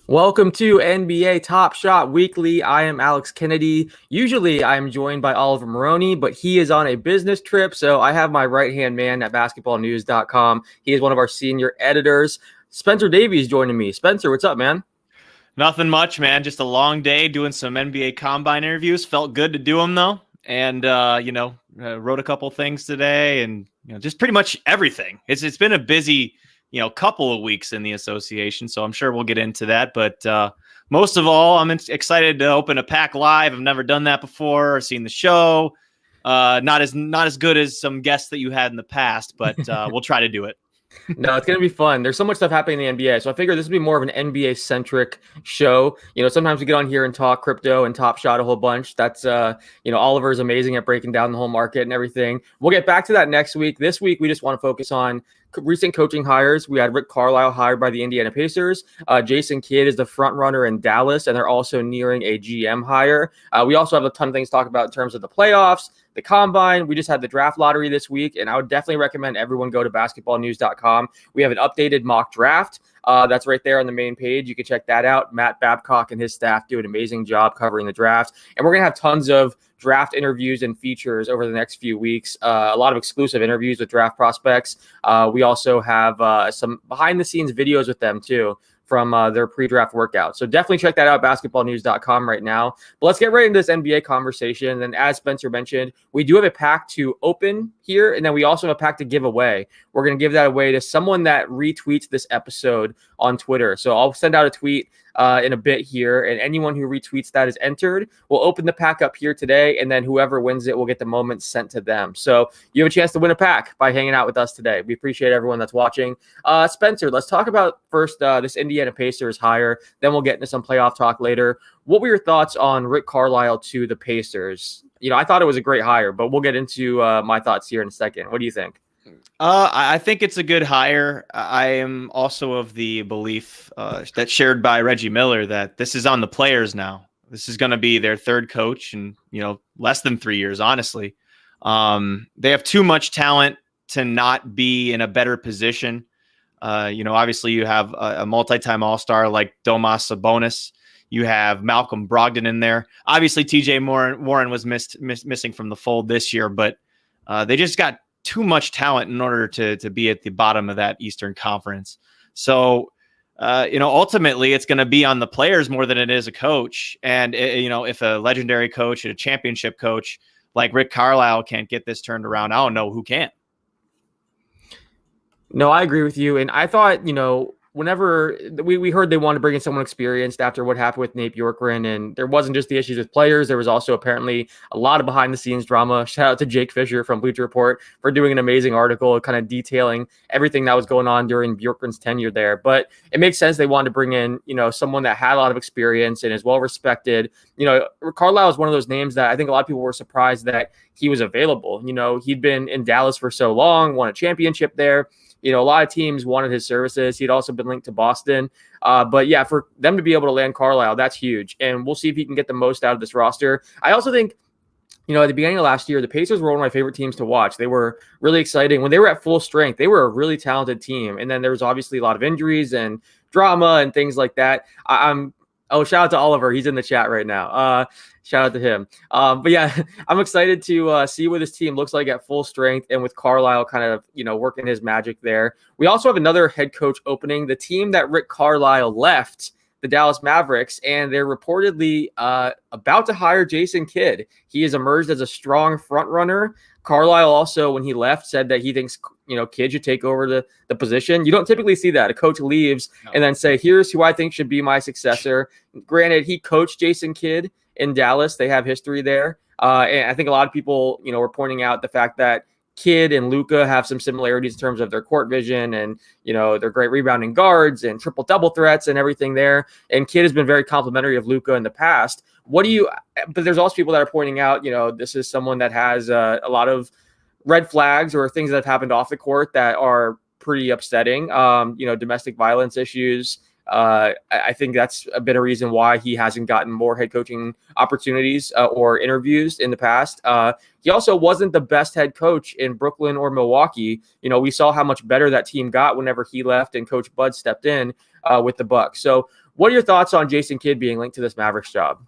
Welcome to NBA Top Shot Weekly. I am Alex Kennedy. Usually I am joined by Oliver Maroney, but he is on a business trip, so I have my right-hand man at basketballnews.com. He is one of our senior editors. Spencer Davies joining me. Spencer, what's up, man? Nothing much, man. Just a long day doing some NBA Combine interviews. Felt good to do them, though. And, wrote a couple things today and, just pretty much everything. It's been a busy couple of weeks in the association, so I'm sure we'll get into that. But most of all, I'm excited to open a pack live. I've never done that before or seen the show. Not as good as some guests that you had in the past, but we'll try to do it. No, it's going to be fun. There's so much stuff happening in the NBA. So I figured this would be more of an NBA-centric show. Sometimes we get on here and talk crypto and Top Shot a whole bunch. That's, Oliver is amazing at breaking down the whole market and everything. We'll get back to that next week. This week, we just want to focus on recent coaching hires. We had Rick Carlisle hired by the Indiana Pacers. Jason Kidd is the front runner in Dallas, and they're also nearing a GM hire. We also have a ton of things to talk about in terms of the playoffs, the combine. We just had the draft lottery this week, and I would definitely recommend everyone go to basketballnews.com. We have an updated mock draft. That's right there on the main page. You can check that out. Matt Babcock and his staff do an amazing job covering the draft. And we're going to have tons of draft interviews and features over the next few weeks. A lot of exclusive interviews with draft prospects. We also have some behind-the-scenes videos with them, too, from their pre-draft workout. So definitely check that out, basketballnews.com right now. But let's get right into this NBA conversation. And as Spencer mentioned, we do have a pack to open here, and then we also have a pack to give away. We're going to give that away to someone that retweets this episode on Twitter. So I'll send out a tweet in a bit here, and anyone who retweets that is entered. We'll open the pack up here today, and then whoever wins it will get the moment sent to them. So you have a chance to win a pack by hanging out with us today. We appreciate everyone that's watching. Spencer, let's talk about first this Indiana Pacers hire. Then we'll get into some playoff talk later. What were your thoughts on Rick Carlisle to the Pacers? I thought it was a great hire, but we'll get into my thoughts here in a second. What do you think? I think it's a good hire. I am also of the belief that's shared by Reggie Miller that this is on the players now. This is going to be their third coach in, less than 3 years, honestly. They have too much talent to not be in a better position. Obviously you have a multi-time All-Star like Domas Sabonis. You have Malcolm Brogdon in there. Obviously TJ Warren was missing from the fold this year, but they just got too much talent in order to be at the bottom of that Eastern Conference. So, ultimately it's going to be on the players more than it is a coach. And, if a legendary coach and a championship coach like Rick Carlisle can't get this turned around, I don't know who can. No, I agree with you. And I thought, whenever we heard they wanted to bring in someone experienced after what happened with Nate Bjorkgren, and there wasn't just the issues with players, there was also apparently a lot of behind the scenes drama. Shout out to Jake Fisher from Bleacher Report for doing an amazing article kind of detailing everything that was going on during Bjorkgren's tenure there. But it makes sense they wanted to bring in, someone that had a lot of experience and is well respected. Carlisle is one of those names that I think a lot of people were surprised that he was available. He'd been in Dallas for so long, won a championship there. A lot of teams wanted his services. He'd also been linked to Boston. But yeah, for them to be able to land Carlisle, that's huge. And we'll see if he can get the most out of this roster. I also think, at the beginning of last year, the Pacers were one of my favorite teams to watch. They were really exciting. When they were at full strength, they were a really talented team. And then there was obviously a lot of injuries and drama and things like that. Shout out to Oliver. He's in the chat right now. Shout out to him. But yeah, I'm excited to see what this team looks like at full strength and with Carlisle kind of, working his magic there. We also have another head coach opening, the team that Rick Carlisle left, the Dallas Mavericks, and they're reportedly about to hire Jason Kidd. He has emerged as a strong front runner. Carlisle also, when he left, said that he thinks, Kidd should take over the position. You don't typically see that. A coach leaves and then say, here's who I think should be my successor. Granted, he coached Jason Kidd in Dallas. They have history there. And I think a lot of people, were pointing out the fact that Kidd and Luka have some similarities in terms of their court vision and, they're great rebounding guards and triple-double threats and everything there. And Kidd has been very complimentary of Luka in the past. But there's also people that are pointing out, this is someone that has a lot of red flags or things that have happened off the court that are pretty upsetting. Domestic violence issues. I think that's a bit of reason why he hasn't gotten more head coaching opportunities or interviews in the past. He also wasn't the best head coach in Brooklyn or Milwaukee. We saw how much better that team got whenever he left and Coach Bud stepped in. with the Bucks. So what are your thoughts on Jason Kidd being linked to this Mavericks job?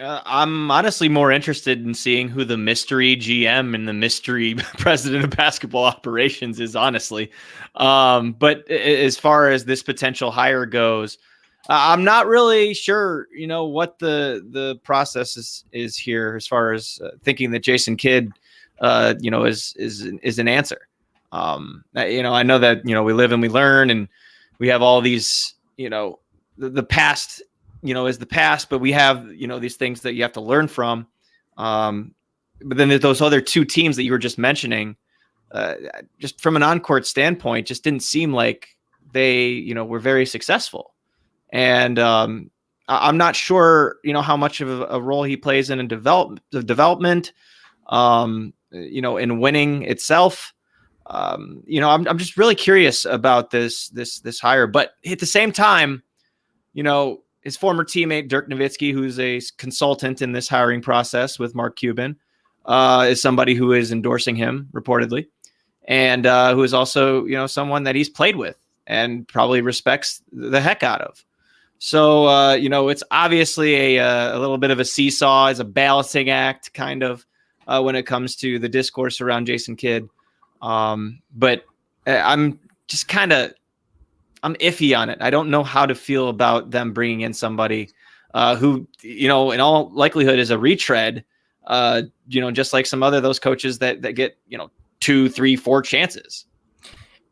I'm honestly more interested in seeing who the mystery GM and the mystery president of basketball operations is, honestly. But as far as this potential hire goes, I'm not really sure, what the process is here as far as thinking that Jason Kidd, is an answer. I know that, we live and we learn, and we have all these, the past, is the past, but we have, these things that you have to learn from. But then there's those other two teams that you were just mentioning, just from an on-court standpoint, just didn't seem like they, were very successful. And I'm not sure, how much of a role he plays in development, in winning itself. I'm just really curious about this hire, but at the same time, his former teammate Dirk Nowitzki, who's a consultant in this hiring process with Mark Cuban, is somebody who is endorsing him reportedly, and who is also, someone that he's played with and probably respects the heck out of. So, it's obviously a little bit of a seesaw, as a balancing act, kind of, when it comes to the discourse around Jason Kidd. But I'm just I'm iffy on it. I don't know how to feel about them bringing in somebody who, in all likelihood is a retread, just like some other those coaches that get, 2, 3, 4 chances.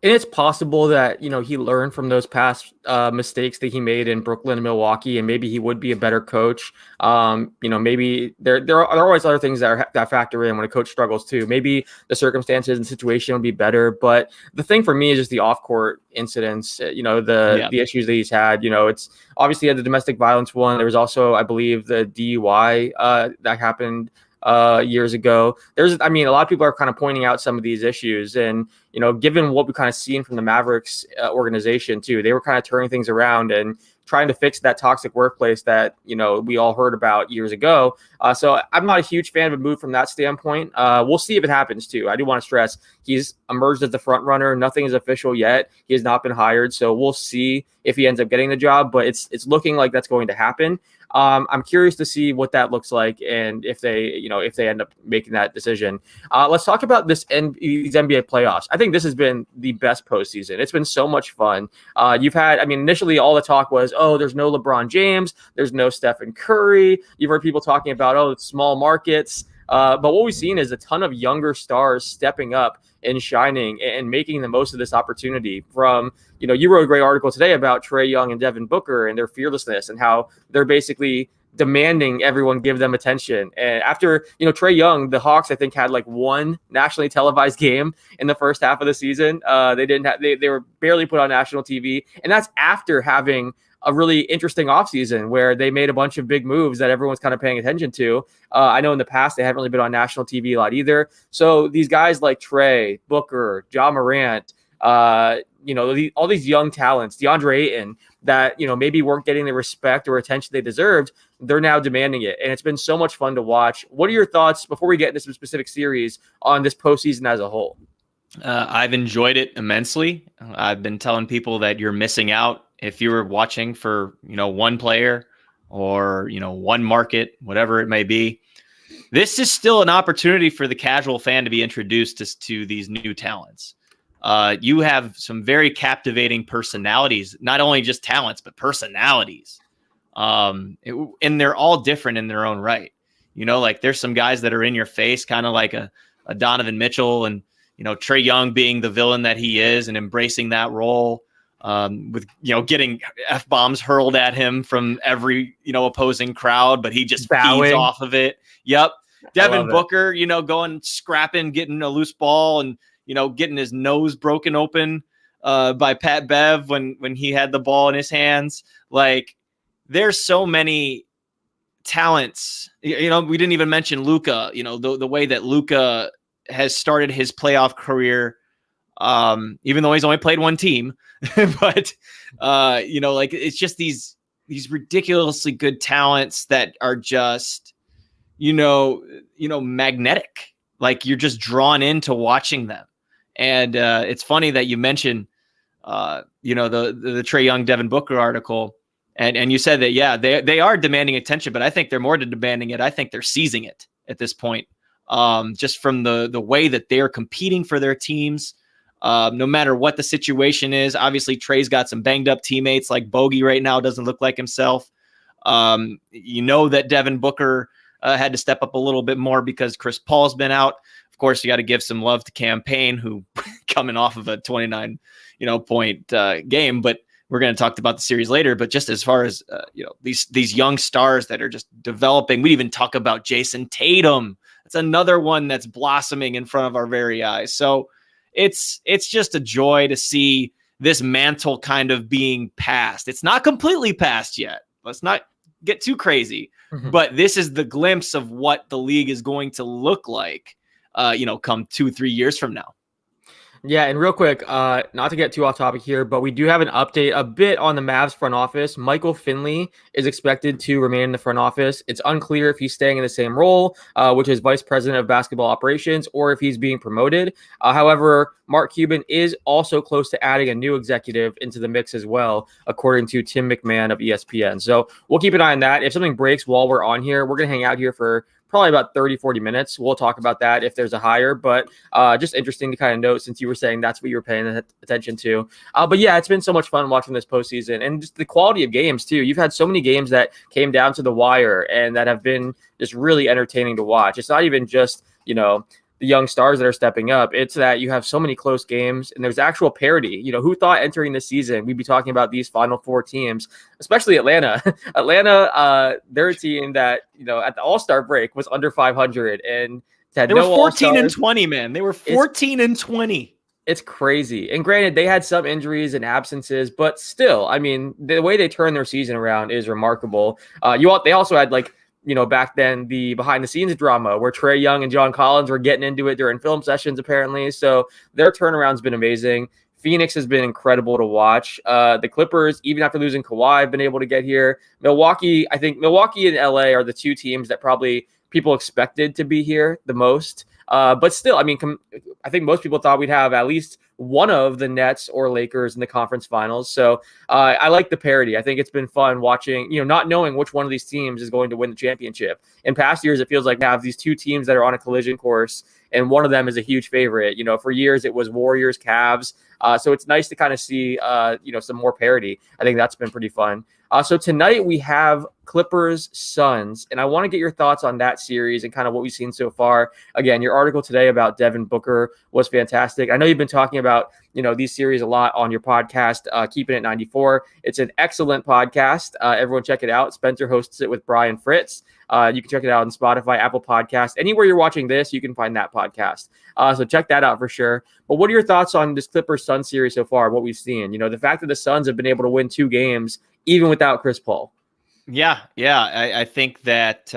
And it's possible that, he learned from those past mistakes that he made in Brooklyn and Milwaukee, and maybe he would be a better coach. Maybe there are always other things that factor in when a coach struggles too. Maybe the circumstances and situation would be better. But the thing for me is just the off-court incidents, the issues that he's had. It's obviously had the domestic violence one. There was also, I believe, the DUI that happened years ago. A lot of people are kind of pointing out some of these issues, and given what we kind of seen from the Mavericks organization too, they were kind of turning things around and trying to fix that toxic workplace that we all heard about years ago. So I'm not a huge fan of a move from that standpoint. We'll see if it happens too. I do want to stress he's emerged as the front runner. Nothing is official yet. He has not been hired, so we'll see if he ends up getting the job. But it's looking like that's going to happen. I'm curious to see what that looks like, and if they end up making that decision. Let's talk about these NBA playoffs. I think this has been the best postseason. It's been so much fun. You've had, initially all the talk was, oh, there's no LeBron James, there's no Stephen Curry. You've heard people talking about, oh, it's small markets. But what we've seen is a ton of younger stars stepping up and shining and making the most of this opportunity. From, you wrote a great article today about Trey Young and Devin Booker and their fearlessness and how they're basically demanding everyone give them attention. And after, Trey Young, the Hawks, I think, had like one nationally televised game in the first half of the season. They were barely put on national TV. And that's after having a really interesting offseason where they made a bunch of big moves that everyone's kind of paying attention to. I know in the past they haven't really been on national TV a lot either. So these guys like Trey, Booker, Ja Morant, all these young talents, DeAndre Ayton, that maybe weren't getting the respect or attention they deserved, they're now demanding it, and it's been so much fun to watch. What are your thoughts, before we get into some specific series, on this postseason as a whole? I've enjoyed it immensely. I've been telling people that you're missing out if you were watching for one player or one market, whatever it may be. This is still an opportunity for the casual fan to be introduced to these new talents. You have some very captivating personalities, not only just talents, but personalities. And they're all different in their own right. Like there's some guys that are in your face, kind of like a Donovan Mitchell, and, Trey Young being the villain that he is and embracing that role, with, getting F-bombs hurled at him from every, opposing crowd, but he just feeds off of it. Yep. Devin Booker, going scrapping, getting a loose ball and, getting his nose broken open by Pat Bev when he had the ball in his hands. Like, there's so many talents. We didn't even mention Luka, the way that Luka has started his playoff career, even though he's only played one team. But, it's just these ridiculously good talents that are just, magnetic. Like, you're just drawn into watching them. And it's funny that you mentioned the Trey Young, Devin Booker article. And you said that, yeah, they are demanding attention, but I think they're more than demanding it. I think they're seizing it at this point. Just from the way that they're competing for their teams, no matter what the situation is. Obviously, Trey's got some banged up teammates, like Bogey right now doesn't look like himself. That Devin Booker had to step up a little bit more because Chris Paul's been out. Of course, you got to give some love to Campaign, who coming off of a 29 point game, but we're going to talk about the series later. But just as far as these young stars that are just developing, we even talk about Jason Tatum. That's another one that's blossoming in front of our very eyes. So it's just a joy to see this mantle kind of being passed. It's not completely passed yet. Let's not get too crazy, but this is the glimpse of what the league is going to look like, come 2-3 years from now. Yeah, and real quick, not to get too off topic here, but we do have an update a bit on the Mavs front office. Michael Finley is expected to remain in the front office. It's unclear if he's staying in the same role, which is vice president of basketball operations, or if he's being promoted. However, Mark Cuban is also close to adding a new executive into the mix as well, according to Tim McMahon of ESPN. So we'll keep an eye on that. If something breaks while we're on here, we're going to hang out here for probably about 30-40 minutes. We'll talk about that if there's a hire, but just interesting to kind of note, since you were saying that's what you were paying attention to. But yeah, it's been so much fun watching this postseason, and just the quality of games too. You've had so many games that came down to the wire and that have been just really entertaining to watch. It's not even just, the young stars that are stepping up. It's that you have so many close games and there's actual parity. Who thought entering the season we'd be talking about these Final Four teams, especially Atlanta. Atlanta, they're a team that, at the All-Star break was under 500 and had they no were 14 All-Stars. and 20, man. They were 14 and 20. It's crazy. And granted, they had some injuries and absences, but still, I mean, the way they turned their season around is remarkable. They also had back then the behind the scenes drama where Trey Young and John Collins were getting into it during film sessions, apparently. So their turnaround's been amazing. Phoenix has been incredible to watch. The Clippers, even after losing Kawhi, have been able to get here. Milwaukee and LA are the two teams that probably people expected to be here the most. But still, I think most people thought we'd have at least one of the Nets or Lakers in the conference finals. So I like the parity. I think it's been fun watching, not knowing which one of these teams is going to win the championship. In past years, it feels like we have these two teams that are on a collision course, and one of them is a huge favorite. For years it was Warriors, Cavs. So it's nice to kind of see, some more parity. I think that's been pretty fun. So tonight we have Clippers Suns, and I want to get your thoughts on that series and kind of what we've seen so far. Again, your article today about Devin Booker was fantastic. I know you've been talking about, these series a lot on your podcast, Keeping It 94. It's an excellent podcast. Everyone check it out. Spencer hosts it with Brian Fritz. You can check it out on Spotify, Apple Podcasts. Anywhere you're watching this, you can find that podcast. So check that out for sure. But what are your thoughts on this Clippers-Suns series so far, what we've seen? The fact that the Suns have been able to win 2 games even without Chris Paul. Yeah. I think that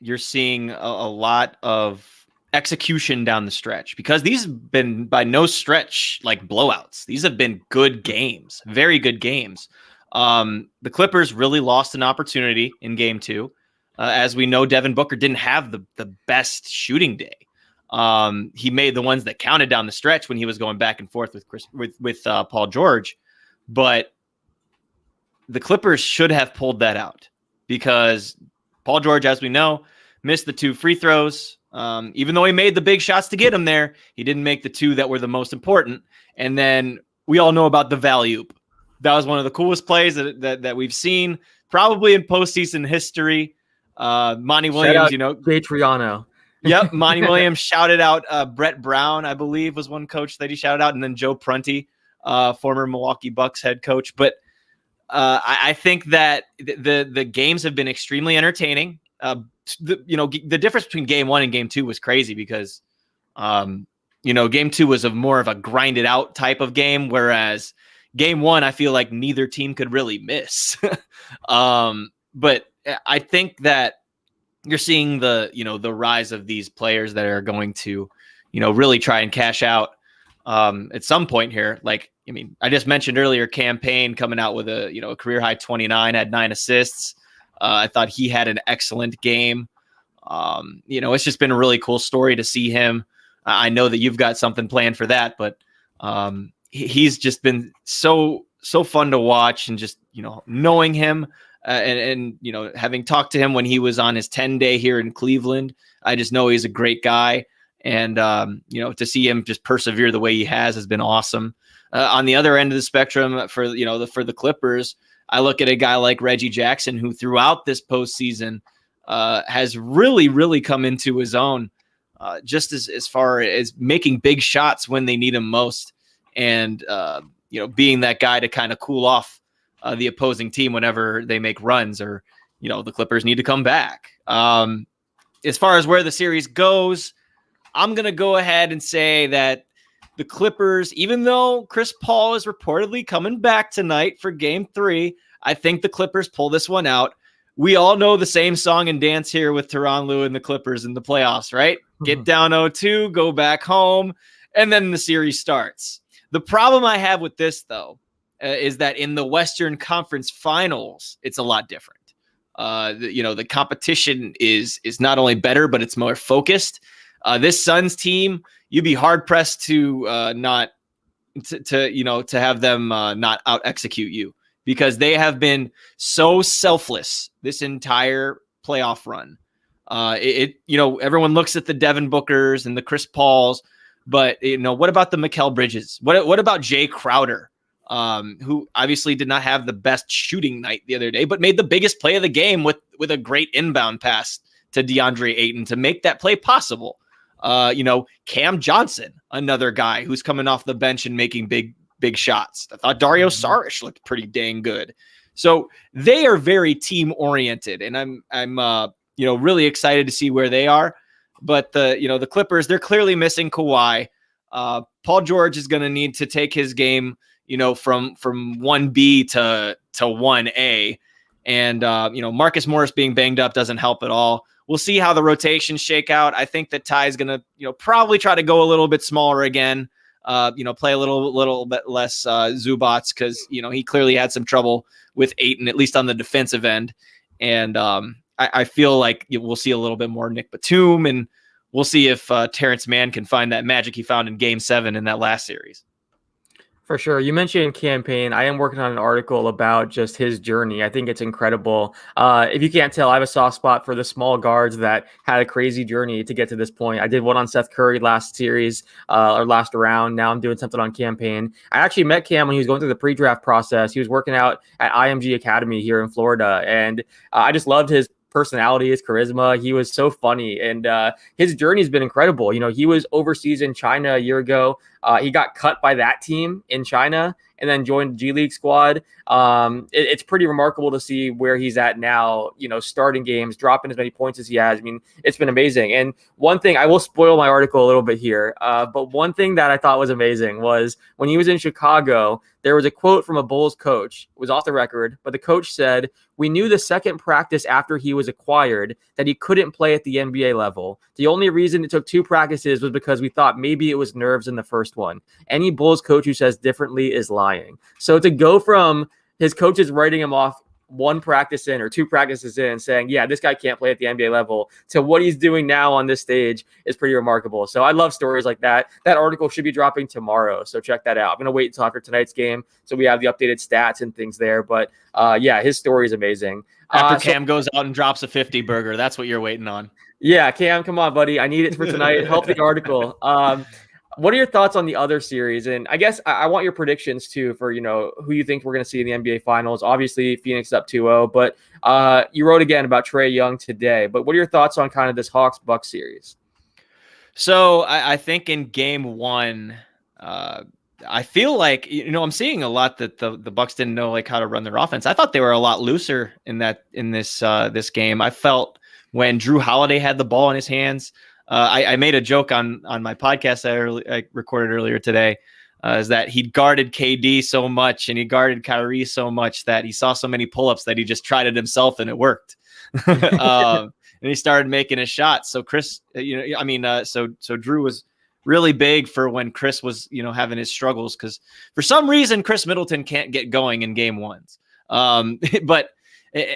you're seeing a lot of execution down the stretch, because these have been by no stretch like blowouts. These have been good games, very good games. The Clippers really lost an opportunity in game 2. As we know, Devin Booker didn't have the best shooting day. He made the ones that counted down the stretch when he was going back and forth with Paul George, but the Clippers should have pulled that out, because Paul George, as we know, missed the 2 free throws. Even though he made the big shots to get him there, he didn't make the 2 that were the most important. And then we all know about the Valley-oop. That was one of the coolest plays that we've seen probably in postseason history. Monty Williams, Jay Triano. Yep, Monty Williams shouted out Brett Brown, I believe, was one coach that he shouted out, and then Joe Prunty, former Milwaukee Bucks head coach. But I think that the games have been extremely entertaining. The difference between game 1 and game 2 was crazy, because game 2 was more of a grinded out type of game, whereas game 1, I feel like neither team could really miss. But I think that you're seeing the rise of these players that are going to, really try and cash out at some point here. I just mentioned earlier, Campaign coming out with a career high 29, had 9 assists. I thought he had an excellent game. It's just been a really cool story to see him. I know that you've got something planned for that, but he's just been so fun to watch, and just, knowing him and having talked to him when he was on his 10-day here in Cleveland, I just know he's a great guy. And, to see him just persevere the way he has been awesome. On the other end of the spectrum for the Clippers, I look at a guy like Reggie Jackson, who throughout this postseason has really, really come into his own, just as far as making big shots when they need him most. And, being that guy to kind of cool off the opposing team whenever they make runs, or, the Clippers need to come back. As far as where the series goes, I'm going to go ahead and say that the Clippers, even though Chris Paul is reportedly coming back tonight for Game 3, I think the Clippers pull this one out. We all know the same song and dance here with Tyronn Lue and the Clippers in the playoffs, right? Get down 0-2, go back home, and then the series starts. The problem I have with this, though, is that in the Western Conference Finals, it's a lot different. The competition is not only better, but it's more focused. This Suns team, you'd be hard pressed to have them not out execute you, because they have been so selfless this entire playoff run. Everyone looks at the Devin Bookers and the Chris Pauls, but what about the Mikal Bridges? What about Jay Crowder, who obviously did not have the best shooting night the other day, but made the biggest play of the game with a great inbound pass to DeAndre Ayton to make that play possible. Cam Johnson, another guy who's coming off the bench and making big shots. I thought Dario Saric looked pretty dang good. So they are very team oriented, and I'm really excited to see where they are. But the Clippers, they're clearly missing Kawhi. Paul George is going to need to take his game, from 1B to 1A. And, Marcus Morris being banged up doesn't help at all. We'll see how the rotations shake out. I think that Ty is going to, probably try to go a little bit smaller again, play a little bit less Zubats, because, he clearly had some trouble with Ayton, at least on the defensive end. And I feel like we'll see a little bit more Nick Batum, and we'll see if Terrence Mann can find that magic he found in Game 7 in that last series. For sure. You mentioned campaign. I am working on an article about just his journey. I think it's incredible. If you can't tell, I have a soft spot for the small guards that had a crazy journey to get to this point. I did one on Seth Curry last series or last round. Now I'm doing something on campaign. I actually met Cam when he was going through the pre-draft process. He was working out at IMG Academy here in Florida, and I just loved his personality, his charisma. He was so funny, and his journey has been incredible. He was overseas in China a year ago. He got cut by that team in China and then joined the G League squad. It's pretty remarkable to see where he's at now, starting games, dropping as many points as he has. I mean, it's been amazing. And one thing, I will spoil my article a little bit here, but one thing that I thought was amazing was when he was in Chicago, there was a quote from a Bulls coach. It was off the record, but the coach said, "We knew the second practice after he was acquired that he couldn't play at the NBA level. The only reason it took 2 practices was because we thought maybe it was nerves in the first one. Any Bulls coach who says differently is lying." So to go from his coaches writing him off 1 practice in or 2 practices in saying, yeah, this guy can't play at the NBA level, to what he's doing now on this stage is pretty remarkable. So I love stories like that. That article should be dropping tomorrow, so check that out. I'm going to wait until after tonight's game so we have the updated stats and things there. But his story is amazing. After Cam goes out and drops a 50 burger, that's what you're waiting on. Yeah, Cam, come on, buddy. I need it for tonight. Help the article. What are your thoughts on the other series? And I guess I want your predictions too for, who you think we're going to see in the NBA Finals. Obviously, Phoenix up 2-0, but you wrote again about Trey Young today. But what are your thoughts on kind of this Hawks-Bucks series? So I think in Game 1, I feel like, I'm seeing a lot that the Bucks didn't know like how to run their offense. I thought they were a lot looser in this game. I felt when Drew Holiday had the ball in his hands. I made a joke on my podcast I recorded earlier today, is that he guarded KD so much and he guarded Kyrie so much that he saw so many pull-ups that he just tried it himself and it worked. And he started making his shots. So Chris, so Drew was really big for when Chris was, having his struggles, because for some reason Chris Middleton can't get going in Game 1s. But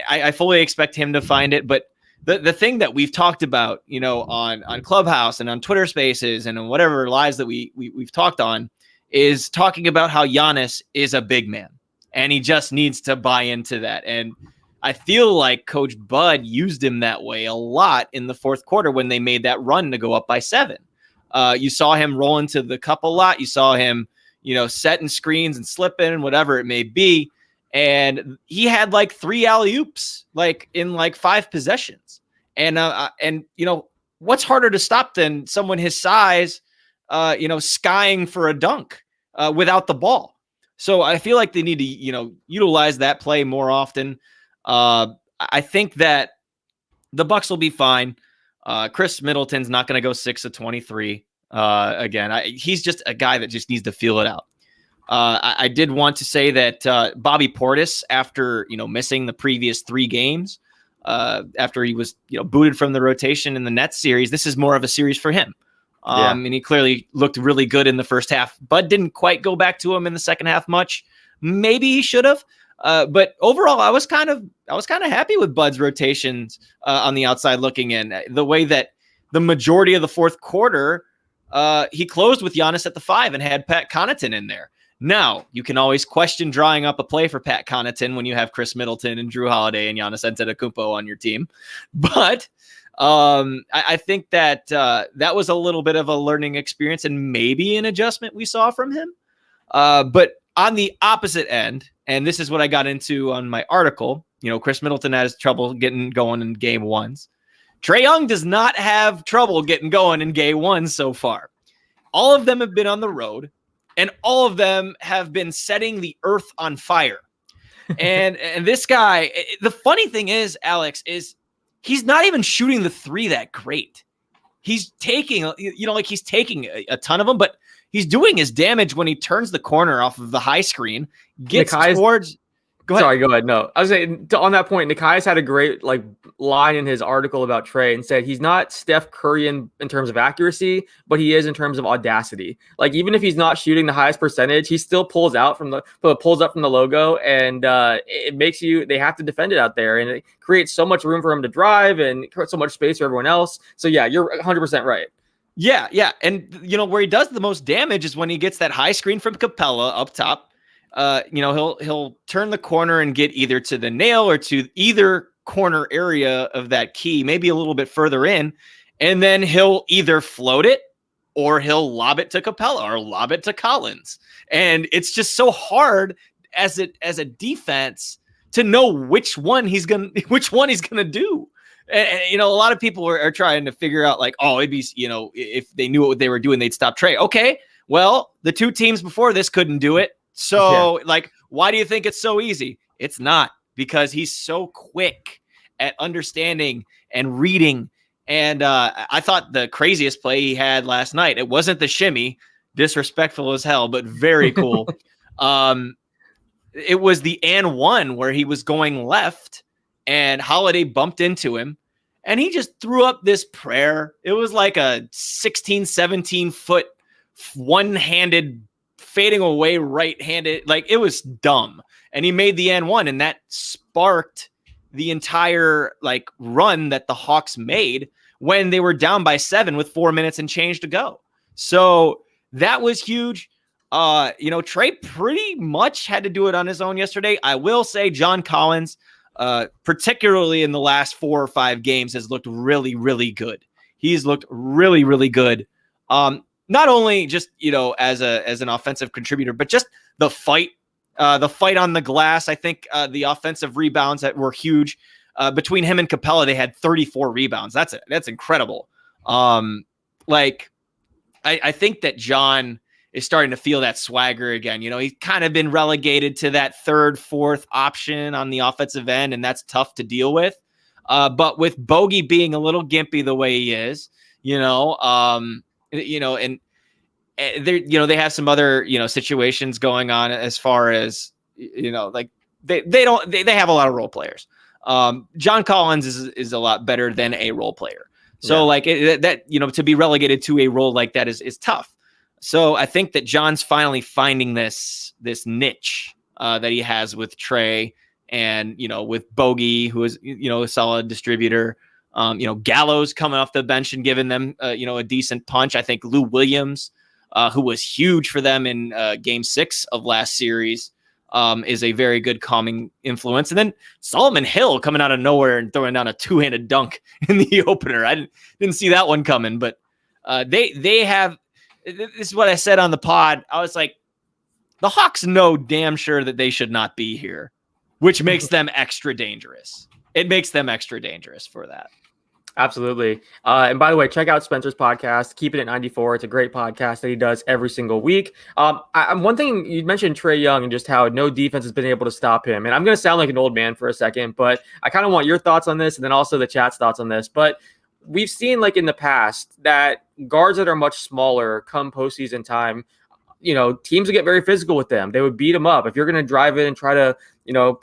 I fully expect him to find it. But the thing that we've talked about, on Clubhouse and on Twitter Spaces and on whatever lives that we've talked on, is talking about how Giannis is a big man and he just needs to buy into that. And I feel like Coach Bud used him that way a lot in the fourth quarter when they made that run to go up by 7. You saw him roll into the cup a lot. You saw him, setting screens and slipping, whatever it may be. And he had like 3 alley-oops, like in like 5 possessions. And what's harder to stop than someone his size, skying for a dunk without the ball. So I feel like they need to, utilize that play more often. I think that the Bucks will be fine. Chris Middleton's not going to go 6 of 23. Again, he's just a guy that just needs to feel it out. I did want to say that Bobby Portis, after missing the previous 3 games, after he was booted from the rotation in the Nets series, this is more of a series for him. And he clearly looked really good in the first half. Bud didn't quite go back to him in the second half much. Maybe he should have. But overall, I was kind of happy with Bud's rotations on the outside looking in. The way that the majority of the fourth quarter, he closed with Giannis at the 5 and had Pat Connaughton in there. Now, you can always question drawing up a play for Pat Connaughton when you have Chris Middleton and Drew Holiday and Giannis Antetokounmpo on your team. But I think that that was a little bit of a learning experience and maybe an adjustment we saw from him. But on the opposite end, and this is what I got into on my article, Chris Middleton has trouble getting going in game 1s. Trey Young does not have trouble getting going in game 1 so far. All of them have been on the road, and all of them have been setting the earth on fire. And this guy, the funny thing is, Alex, is he's not even shooting the 3 that great. He's taking, he's taking a ton of them, but he's doing his damage when he turns the corner off of the high screen, gets towards. Go ahead. Sorry, go ahead. No, I was saying on that point, Nikai's had a great line in his article about Trey and said he's not Steph Curry in terms of accuracy, but he is in terms of audacity. Like even if he's not shooting the highest percentage, he still pulls up from the logo, and it makes they have to defend it out there, and it creates so much room for him to drive and so much space for everyone else. So yeah, you're 100% right. Yeah. And where he does the most damage is when he gets that high screen from Capella up top. He'll turn the corner and get either to the nail or to either corner area of that key, maybe a little bit further in, and then he'll either float it or he'll lob it to Capella or lob it to Collins. And it's just so hard as a defense to know which one he's gonna do. And a lot of people are trying to figure out it'd be, if they knew what they were doing, they'd stop Trey. Okay, well, the 2 teams before this couldn't do it. So, why do you think it's so easy? It's not, because he's so quick at understanding and reading. And I thought the craziest play he had last night, it wasn't the shimmy, disrespectful as hell, but very cool. It was the and 1 where he was going left and Holiday bumped into him and he just threw up this prayer. It was like a 16, 17 foot one-handed fading away right-handed, it was dumb. And he made the N1, and that sparked the entire run that the Hawks made when they were down by 7 with 4 minutes and change to go. So that was huge. Trey pretty much had to do it on his own yesterday. I will say John Collins, particularly in the last 4 or 5 games, has looked really, really good. He's looked really, really good. Not only just, as an offensive contributor, but just the fight on the glass. I think the offensive rebounds that were huge between him and Capella, they had 34 rebounds. That's incredible. I think that John is starting to feel that swagger again. He's kind of been relegated to that 3rd, 4th option on the offensive end, and that's tough to deal with. But with Bogey being a little gimpy the way he is, and they have some other, situations going on as far as, they have a lot of role players. John Collins is a lot better than a role player. So to be relegated to a role like that is tough. So I think that John's finally finding this niche that he has with Trey and, with Bogey, who is, a solid distributor. Gallows coming off the bench and giving them, a decent punch. I think Lou Williams who was huge for them in Game 6 of last series, is a very good calming influence. And then Solomon Hill coming out of nowhere and throwing down a two-handed dunk in the opener. I didn't see that one coming, but they have. This is what I said on the pod. I was like, the Hawks know damn sure that they should not be here, which makes them extra dangerous. It makes them extra dangerous for that. Absolutely. And by the way, check out Spencer's podcast, Keep It at 94. It's a great podcast that he does every single week. One thing you mentioned Trey Young and just how no defense has been able to stop him. And I'm going to sound like an old man for a second, but I kind of want your thoughts on this and then also the chat's thoughts on this. But we've seen like in the past that guards that are much smaller come postseason time, teams would get very physical with them. They would beat them up. If you're going to drive in and try to,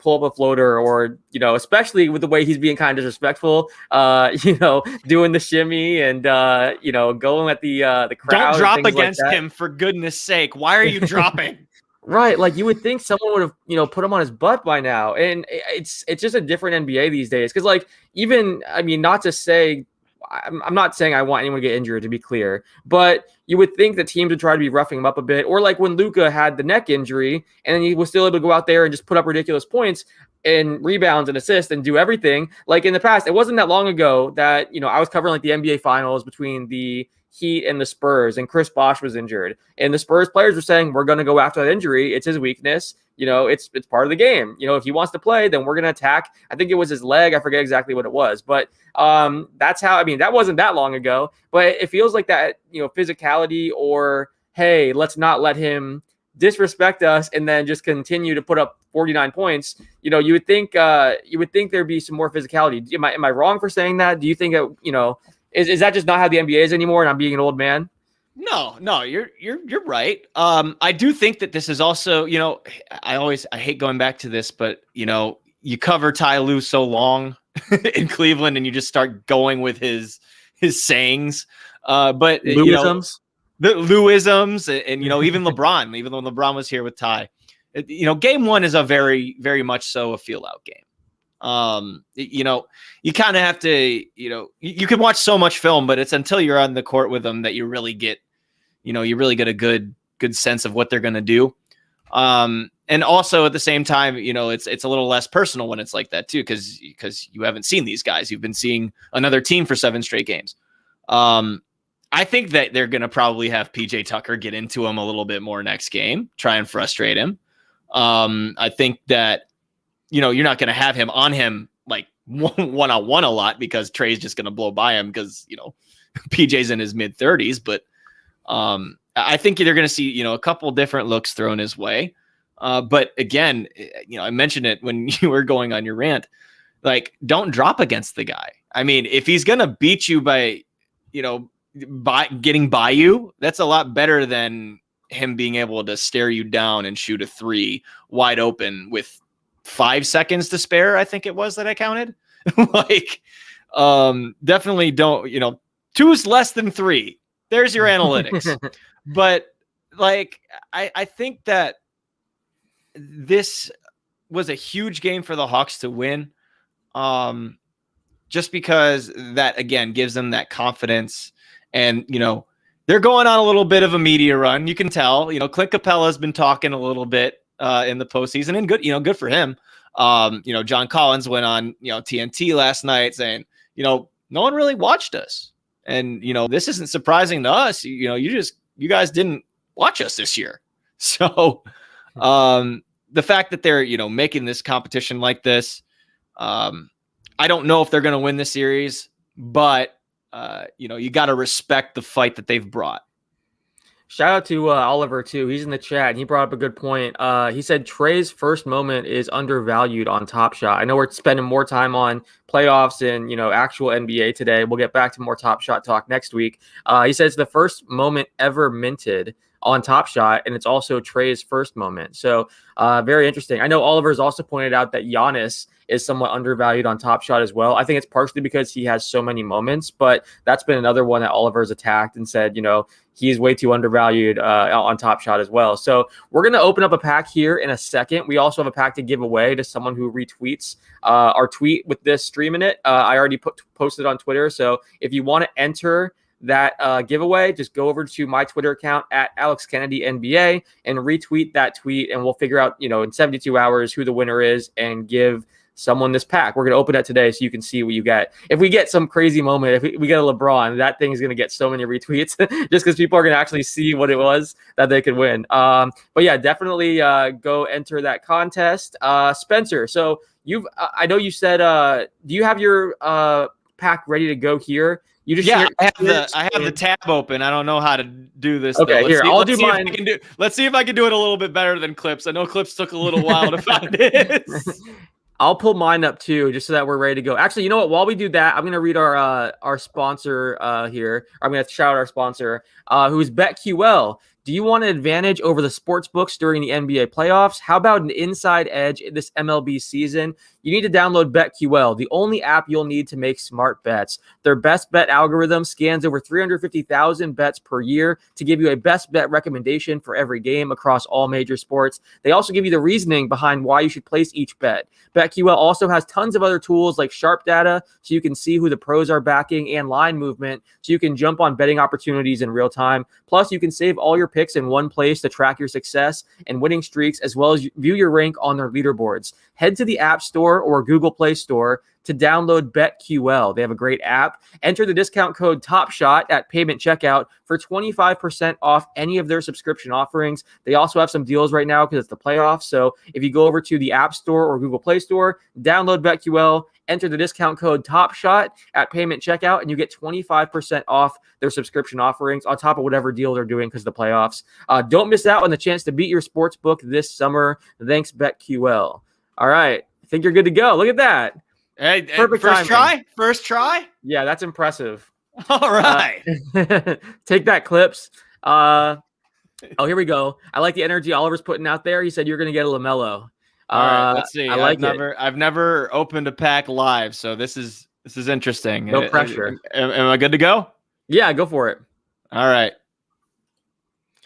pull up a floater or, especially with the way he's being kind of disrespectful, doing the shimmy and, going at the crowd. Don't drop against him, for goodness sake. Why are you dropping? Right. Like you would think someone would have, put him on his butt by now. And it's just a different NBA these days. Cause like not to say, I'm not saying I want anyone to get injured, to be clear, but you would think that teams would try to be roughing him up a bit. Or like when Luka had the neck injury and then he was still able to go out there and just put up ridiculous points and rebounds and assists and do everything. Like in the past, it wasn't that long ago that, I was covering like the NBA finals between the Heat and the Spurs, and Chris Bosh was injured. And the Spurs players were saying, we're going to go after that injury. It's his weakness. It's part of the game. If he wants to play, then we're going to attack. I think it was his leg. I forget exactly what it was. But that's how, that wasn't that long ago. But it feels like that, physicality or, hey, let's not let him disrespect us and then just continue to put up 49 points. You would think there'd be some more physicality. Am I wrong for saying that? Do you think that, is that just not how the NBA is anymore and I'm being an old man? No, you're right. I do think that this is also, I hate going back to this, but you cover Ty Lue so long in Cleveland and you just start going with his sayings. But Louisms? The Louisms and even LeBron, even though LeBron was here with Ty, game one is a very, very much so a feel out game. You kind of have to, you can watch so much film, but it's until you're on the court with them that you really get, a good sense of what they're going to do. And also at the same time, it's a little less personal when it's like that too, because you haven't seen these guys. You've been seeing another team for 7 straight games. I think that they're going to probably have PJ Tucker get into him a little bit more next game, try and frustrate him. I think that, you're not going to have him on him like one-on-one a lot because Trey's just going to blow by him because, PJ's in his mid-30s. But I think they're going to see, a couple different looks thrown his way. But again, I mentioned it when you were going on your rant, like, don't drop against the guy. If he's going to beat you by getting by you, that's a lot better than him being able to stare you down and shoot a 3 wide open with 5 seconds to spare. I think it was that I counted. Definitely don't, 2 is less than 3. There's your analytics. But I think that this was a huge game for the Hawks to win. Just because that, again, gives them that confidence. And, they're going on a little bit of a media run. You can tell, Clint Capella's been talking a little bit in the postseason, and good for him. John Collins went on, TNT last night saying, no one really watched us. And, this isn't surprising to us. You guys didn't watch us this year. So the fact that they're, making this competition like this, I don't know if they're going to win the series, but you got to respect the fight that they've brought. Shout out to Oliver, too. He's in the chat, and he brought up a good point. He said Trey's first moment is undervalued on Top Shot. I know we're spending more time on playoffs and, actual NBA today. We'll get back to more Top Shot talk next week. He says the first moment ever minted on Top Shot, and it's also Trey's first moment. So very interesting. I know Oliver's also pointed out that Giannis is somewhat undervalued on Top Shot as well. I think it's partially because he has so many moments, but that's been another one that Oliver's attacked and said, he's way too undervalued on Top Shot as well. So we're going to open up a pack here in a second. We also have a pack to give away to someone who retweets our tweet with this stream in it. I already posted on Twitter. So if you want to enter that giveaway, just go over to my Twitter account at Alex Kennedy NBA and retweet that tweet, and we'll figure out, in 72 hours who the winner is and give someone this pack. We're going to open it today so you can see what you get. If we get some crazy moment, if we get a LeBron, that thing is going to get so many retweets just because people are going to actually see what it was that they could win. But yeah, definitely go enter that contest. Spencer, so I know you said, do you have your pack ready to go here? You just I have the tab open. I don't know how to do this. Okay, here I'll do mine. Let's see if I can do it a little bit better than Clips. I know Clips took a little while to find it. I'll pull mine up too, just so that we're ready to go. Actually, you know what? While we do that, I'm going to read our sponsor here. I'm going to shout out our sponsor, who is BetQL. Do you want an advantage over the sports books during the NBA playoffs? How about an inside edge this MLB season? You need to download BetQL, the only app you'll need to make smart bets. Their best bet algorithm scans over 350,000 bets per year to give you a best bet recommendation for every game across all major sports. They also give you the reasoning behind why you should place each bet. BetQL also has tons of other tools like sharp data, so you can see who the pros are backing, and line movement, so you can jump on betting opportunities in real time. Plus, you can save all your picks in one place to track your success and winning streaks, as well as view your rank on their leaderboards. Head to the App Store or Google Play Store to download BetQL. They have a great app. Enter the discount code TOPSHOT at payment checkout for 25% off any of their subscription offerings. They also have some deals right now because it's the playoffs. So if you go over to the App Store or Google Play Store, download BetQL, enter the discount code TOPSHOT at payment checkout, and you get 25% off their subscription offerings on top of whatever deal they're doing because of the playoffs. Don't miss out on the chance to beat your sports book this summer. Thanks, BetQL. All right. I think you're good to go. Look at that. Hey, Perfect first timing. First try? Yeah, that's impressive. All right. Take that, Clips. Here we go. I like the energy Oliver's putting out there. He said you're going to get a LaMelo. All right, let's see. I've never opened a pack live, so this is interesting. No pressure. Am I good to go? Yeah, go for it. All right.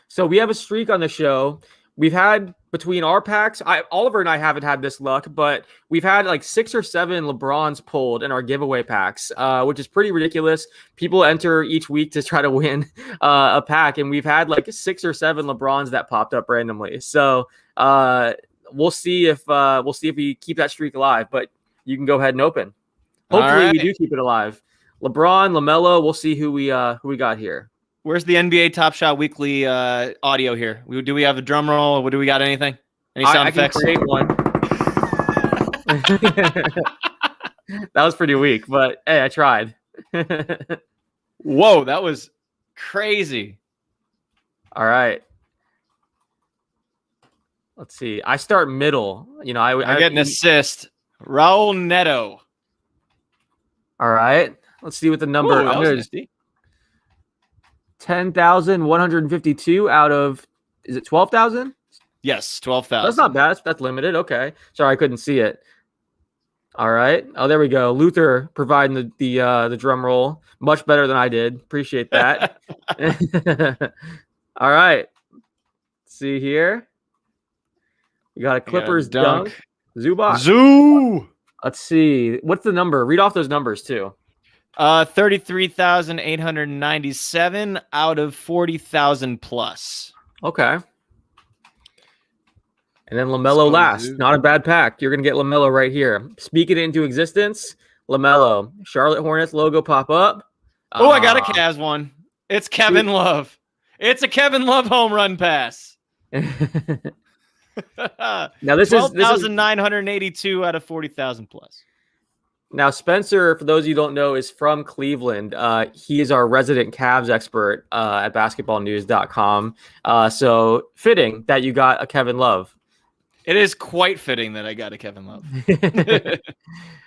So we have a streak on the show. We've had between our packs, Oliver and I haven't had this luck, but we've had like 6 or 7 LeBrons pulled in our giveaway packs, which is pretty ridiculous. People enter each week to try to win a pack, and we've had like 6 or 7 LeBrons that popped up randomly. So we'll see if we keep that streak alive. But you can go ahead and open. Hopefully, we do keep it alive. LeBron, LaMelo. We'll see who we got here. Where's the NBA Top Shot Weekly audio here? Do we have a drum roll? What do we got? Anything? Any sound effects? I can create one. That was pretty weak, but hey, I tried. Whoa, that was crazy. All right. Let's see. I start middle. I get an assist. Raul Neto. All right. Let's see what the number. Ooh, I'm going to 10,152 out of, is it 12,000? Yes, 12,000. That's not bad. That's limited. Okay. Sorry, I couldn't see it. All right. Oh, there we go. Luther providing the drum roll. Much better than I did. Appreciate that. All right. Let's see here. We got a Clippers dunk. Zubac. Zoo. Let's see. What's the number? Read off those numbers too. 33,897 out of 40,000 plus. Okay. And then LaMelo last. Not a bad pack. You're going to get LaMelo right here. Speaking it into existence, LaMelo. Charlotte Hornets logo pop up. Oh, I got a Cavs one. It's Kevin Love. It's a Kevin Love home run pass. Now this 12,982 out of 40,000 plus. Now, Spencer, for those of you who don't know, is from Cleveland. He is our resident Cavs expert at basketballnews.com. So fitting that you got a Kevin Love. It is quite fitting that I got a Kevin Love.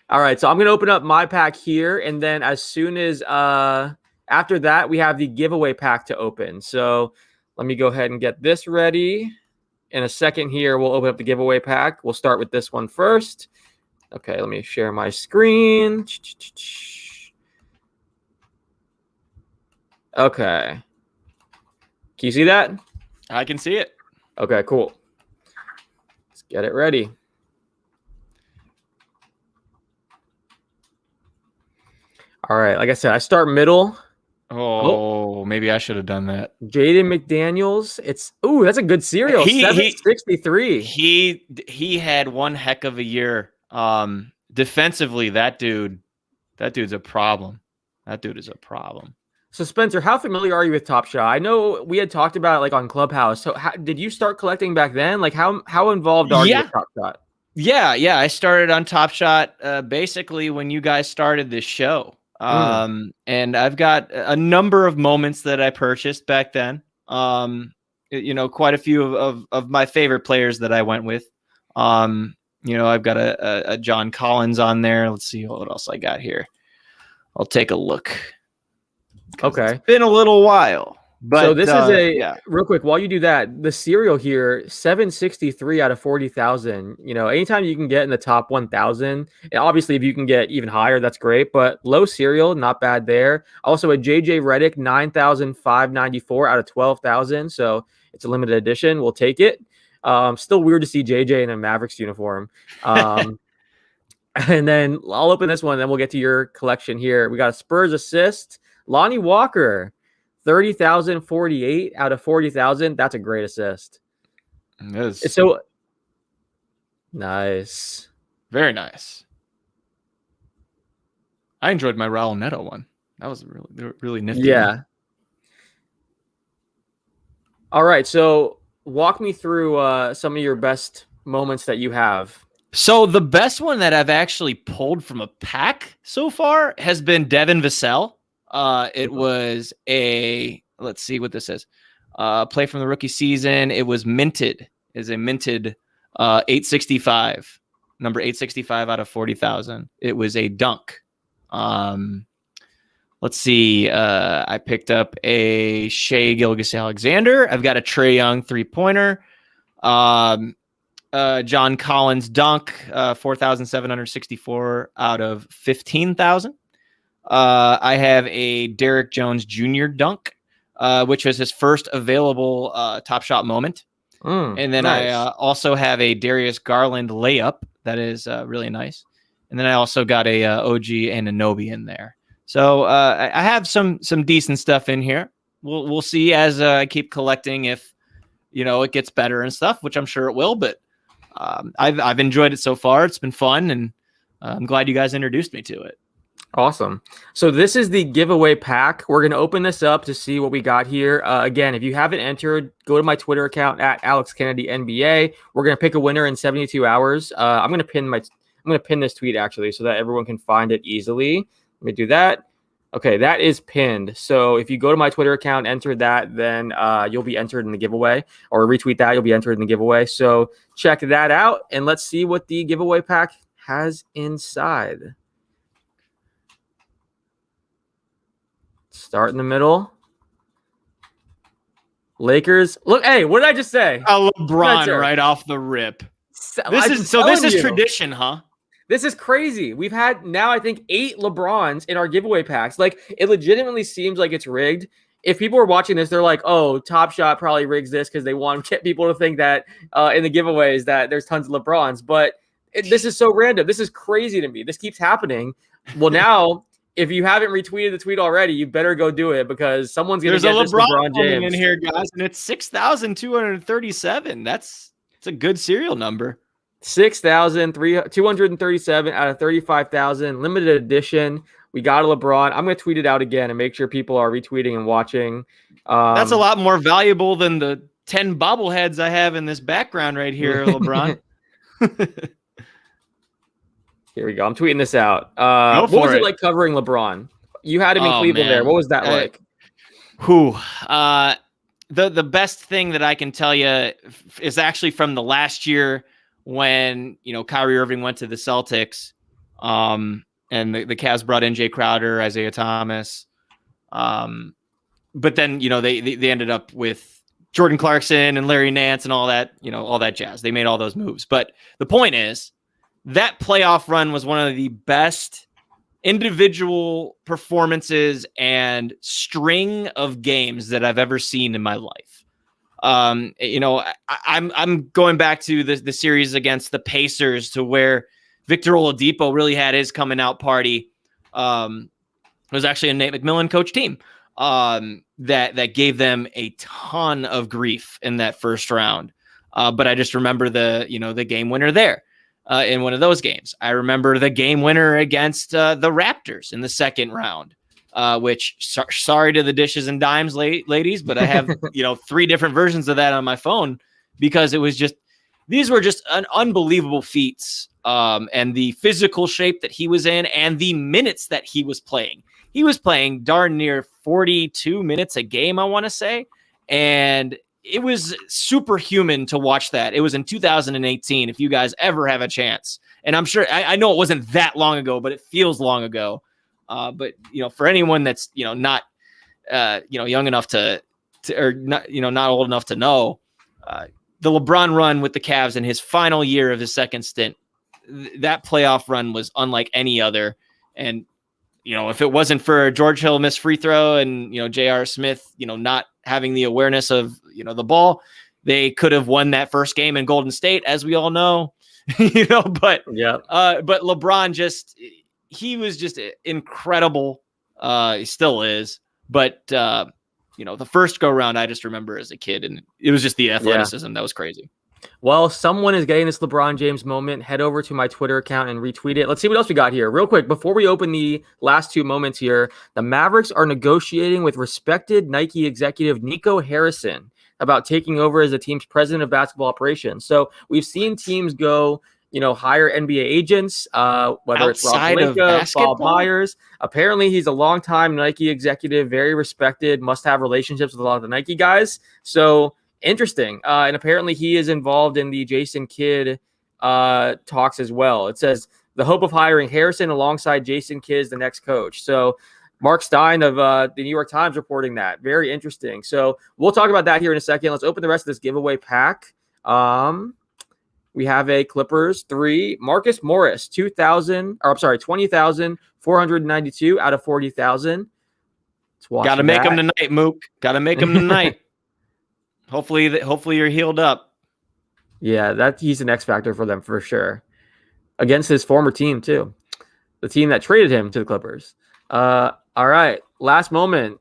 All right, so I'm going to open up my pack here, and then as soon as after that, we have the giveaway pack to open. So let me go ahead and get this ready. In a second here, we'll open up the giveaway pack. We'll start with this one first. Okay, let me share my screen. Okay. Can you see that? I can see it. Okay, cool. Let's get it ready. All right, like I said, I start middle. Oh, maybe I should have done that. Jaden McDaniels. That's a good serial. 763. He had one heck of a year. Defensively, that dude's a problem. That dude is a problem. So Spencer, how familiar are you with Top Shot? I know we had talked about it like on Clubhouse. So did you start collecting back then? Like how involved are you with Top Shot? Yeah. I started on Top Shot basically when you guys started this show. And I've got a number of moments that I purchased back then. Quite a few of my favorite players that I went with. I've got a John Collins on there. Let's see what else I got here. I'll take a look. Okay. It's been a little while. But so this is real quick, while you do that, the serial here, 763 out of 40,000. Anytime you can get in the top 1,000, and obviously if you can get even higher, that's great, but low serial, not bad there. Also a JJ Redick, 9,594 out of 12,000. So it's a limited edition. We'll take it. Still weird to see JJ in a Mavericks uniform. And then I'll open this one, and then we'll get to your collection here. We got a Spurs assist, Lonnie Walker. 30,048 out of 40,000. That's a great assist. It's so nice. Very nice. I enjoyed my Raul Neto one. That was really nifty. Yeah. One. All right. So walk me through some of your best moments that you have. So the best one that I've actually pulled from a pack so far has been Devin Vassell. It was let's see what this is. Play from the rookie season. It was minted. Is a minted 865, number 865 out of 40,000. It was a dunk. Let's see. I picked up a Shea Gilgeous-Alexander. I've got a Trey Young 3-pointer. John Collins dunk, 4,764 out of 15,000. I have a Derrick Jones Jr. dunk, which was his first available Top Shot moment. And then nice. I also have a Darius Garland layup that is really nice. And then I also got a OG Anunoby in there. So I have some decent stuff in here. We'll see as I keep collecting if it gets better and stuff, which I'm sure it will. But I've enjoyed it so far. It's been fun, and I'm glad you guys introduced me to it. Awesome. So this is the giveaway pack. We're going to open this up to see what we got here. Again, if you haven't entered, go to my Twitter account at Alex Kennedy NBA. We're going to pick a winner in 72 hours. I'm going to pin this tweet actually so that everyone can find it easily. Let me do that. Okay, that is pinned. So if you go to my Twitter account, enter that, then you'll be entered in the giveaway, or retweet that, you'll be entered in the giveaway. So check that out, and let's see what the giveaway pack has inside. Start in the middle. Lakers. Look, hey, what did I just say? LeBron right off the rip. This is tradition, huh? This is crazy. We've had now, I think, 8 LeBrons in our giveaway packs. Like, it legitimately seems like it's rigged. If people are watching this, they're like, oh, Top Shot probably rigs this because they want to get people to think that in the giveaways that there's tons of LeBrons. But this is so random. This is crazy to me. This keeps happening. Well, now, if you haven't retweeted the tweet already, you better go do it because someone's going to get this LeBron James in here, guys, and it's 6,237. It's a good serial number. 6,237 out of 35,000, limited edition. We got a LeBron. I'm going to tweet it out again and make sure people are retweeting and watching. That's a lot more valuable than the 10 bobbleheads I have in this background right here, LeBron. Here we go. I'm tweeting this out. What was it like covering LeBron? You had him in Cleveland there. What was that like? The best thing that I can tell you is actually from the last year when, Kyrie Irving went to the Celtics, and the Cavs brought in Jay Crowder, Isaiah Thomas. But then, they ended up with Jordan Clarkson and Larry Nance and all that, all that jazz. They made all those moves. But the point is that playoff run was one of the best individual performances and string of games that I've ever seen in my life. I'm going back to the series against the Pacers to where Victor Oladipo really had his coming out party. It was actually a Nate McMillan coach team. that gave them a ton of grief in that first round. But I just remember the game winner there in one of those games. I remember the game winner against the Raptors in the second round, which sorry to the dishes and dimes ladies, but I have, 3 different versions of that on my phone because these were just an unbelievable feats. And the physical shape that he was in and the minutes that he was playing. He was playing darn near 42 minutes a game, I want to say. And it was superhuman to watch that. It was in 2018, if you guys ever have a chance. And I'm sure, I know it wasn't that long ago, but it feels long ago. But, for anyone that's, not, young enough to or not, not old enough to know, the LeBron run with the Cavs in his final year of his second stint, that playoff run was unlike any other. And, if it wasn't for George Hill missed free throw and, J.R. Smith, not having the awareness of, the ball, they could have won that first game in Golden State, as we all know, but LeBron he was just incredible. He still is. But, the first go round, I just remember as a kid, and it was just the athleticism that was crazy. Well, someone is getting this LeBron James moment. Head over to my Twitter account and retweet it. Let's see what else we got here. Real quick, before we open the last 2 moments here, the Mavericks are negotiating with respected Nike executive Nico Harrison about taking over as the team's president of basketball operations. So we've seen teams go, hire NBA agents, whether it's Rob Pelinka, Bob Myers. Apparently, he's a longtime Nike executive, very respected, must have relationships with a lot of the Nike guys. So interesting. And apparently he is involved in the Jason Kidd talks as well. It says the hope of hiring Harrison alongside Jason Kidd as the next coach. So Mark Stein of the New York Times reporting that. Very interesting. So we'll talk about that here in a second. Let's open the rest of this giveaway pack. We have a Clippers 3, Marcus Morris, 20,492 out of 40,000. Got to make them tonight, Mook. Got to make them tonight. Hopefully you're healed up. Yeah, he's an X factor for them for sure. Against his former team too, the team that traded him to the Clippers. All right, last moment.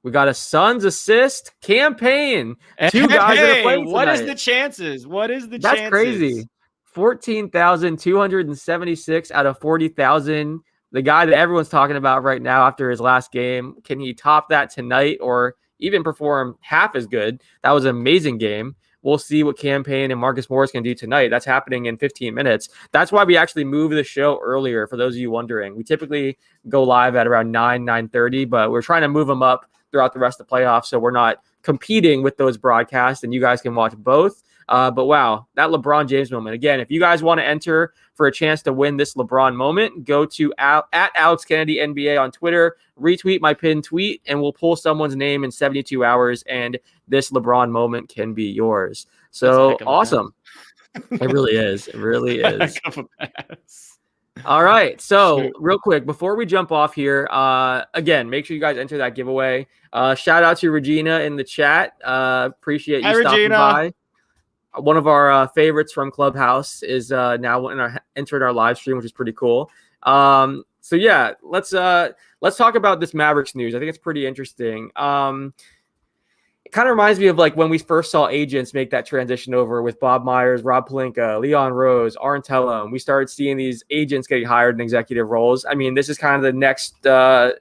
We got a Suns assist campaign. 2 guys that are playing tonight. What is the chances? That's crazy. 14,276 out of 40,000. The guy that everyone's talking about right now after his last game. Can he top that tonight or even perform half as good? That was an amazing game. We'll see what Campaign and Marcus Morris can do tonight. That's happening in 15 minutes. That's why we actually moved the show earlier, for those of you wondering. We typically go live at around 9:30, but we're trying to move them up throughout the rest of the playoffs so we're not competing with those broadcasts and you guys can watch both. But wow, that LeBron James moment. Again, if you guys want to enter for a chance to win this LeBron moment, go to at Alex Kennedy NBA on Twitter, retweet my pinned tweet, and we'll pull someone's name in 72 hours, and this LeBron moment can be yours. So awesome. It really is. It really is. All right. So real quick, before we jump off here, again, make sure you guys enter that giveaway. Shout out to Regina in the chat. Appreciate you stopping by. One of our favorites from Clubhouse is now entered our live stream, which is pretty cool. So yeah, let's talk about this Mavericks news. I think it's pretty interesting. It kind of reminds me of like when we first saw agents make that transition over with Bob Myers, Rob Pelinka, Leon Rose, Arntello, and we started seeing these agents getting hired in executive roles. I mean, this is kind of the next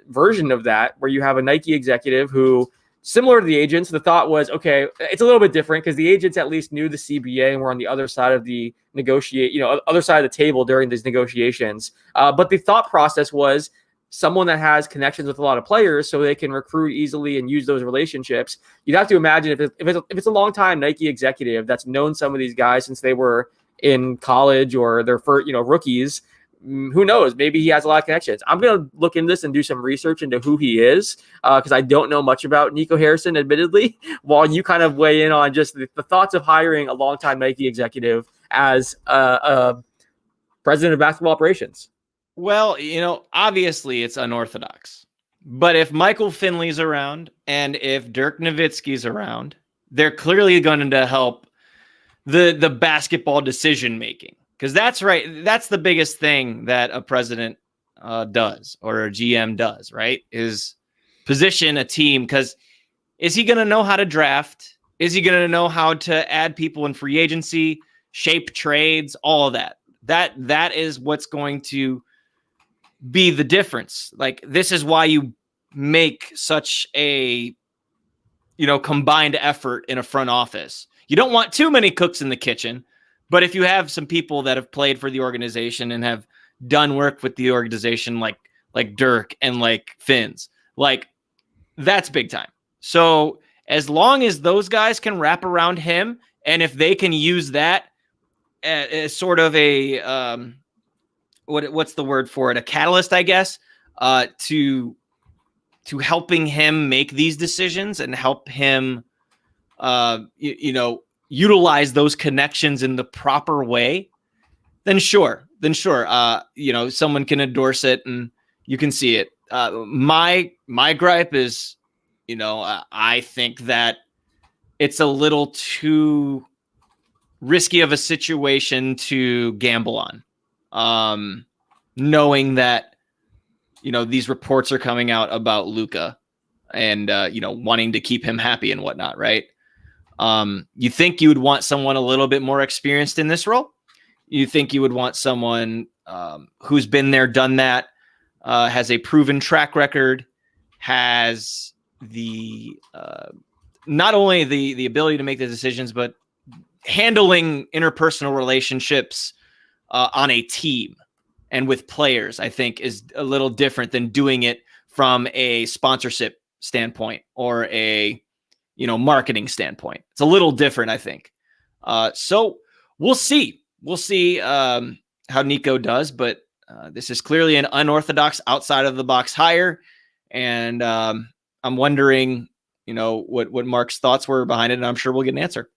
version of that, where you have a Nike executive who, similar to the agents, the thought was, okay, it's a little bit different because the agents at least knew the CBA and were on the other side of the other side of the table during these negotiations. But the thought process was someone that has connections with a lot of players so they can recruit easily and use those relationships. You'd have to imagine if it's a long-time Nike executive that's known some of these guys since they were in college or they're rookies, who knows? Maybe he has a lot of connections. I'm going to look into this and do some research into who he is because I don't know much about Nico Harrison, admittedly, while you kind of weigh in on just the thoughts of hiring a longtime Nike executive as president of basketball operations. Well, obviously it's unorthodox, but if Michael Finley's around and if Dirk Nowitzki's around, they're clearly going to help the basketball decision making. Because that's right. That's the biggest thing that a president does or a GM does, right? Is position a team, because is he going to know how to draft? Is he going to know how to add people in free agency, shape trades, all of that? That is what's going to be the difference. Like, this is why you make such a, combined effort in a front office. You don't want too many cooks in the kitchen, but if you have some people that have played for the organization and have done work with the organization, like Dirk and like Finns, like, that's big time. So as long as those guys can wrap around him, and if they can use that as sort of a what's the word for it? A catalyst, I guess, to helping him make these decisions and help him, utilize those connections in the proper way, then sure. Someone can endorse it and you can see it. My gripe is, I think that it's a little too risky of a situation to gamble on, knowing that, these reports are coming out about Luka and, wanting to keep him happy and whatnot. Right. You think you would want someone a little bit more experienced in this role? You think you would want someone who's been there, done that, has a proven track record, has the not only the ability to make the decisions, but handling interpersonal relationships on a team and with players, I think, is a little different than doing it from a sponsorship standpoint or a marketing standpoint. It's a little different, I think. So we'll see. We'll see how Nico does, but this is clearly an unorthodox, outside of the box hire, and I'm wondering, what Mark's thoughts were behind it, and I'm sure we'll get an answer.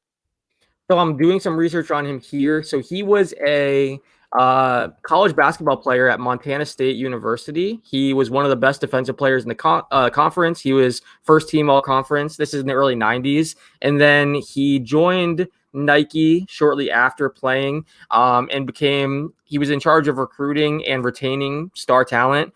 So I'm doing some research on him here. So he was a college basketball player at Montana State University. He was one of the best defensive players in the conference. He was first team all conference. This is in the early 90s. And then he joined Nike shortly after playing, and he was in charge of recruiting and retaining star talent.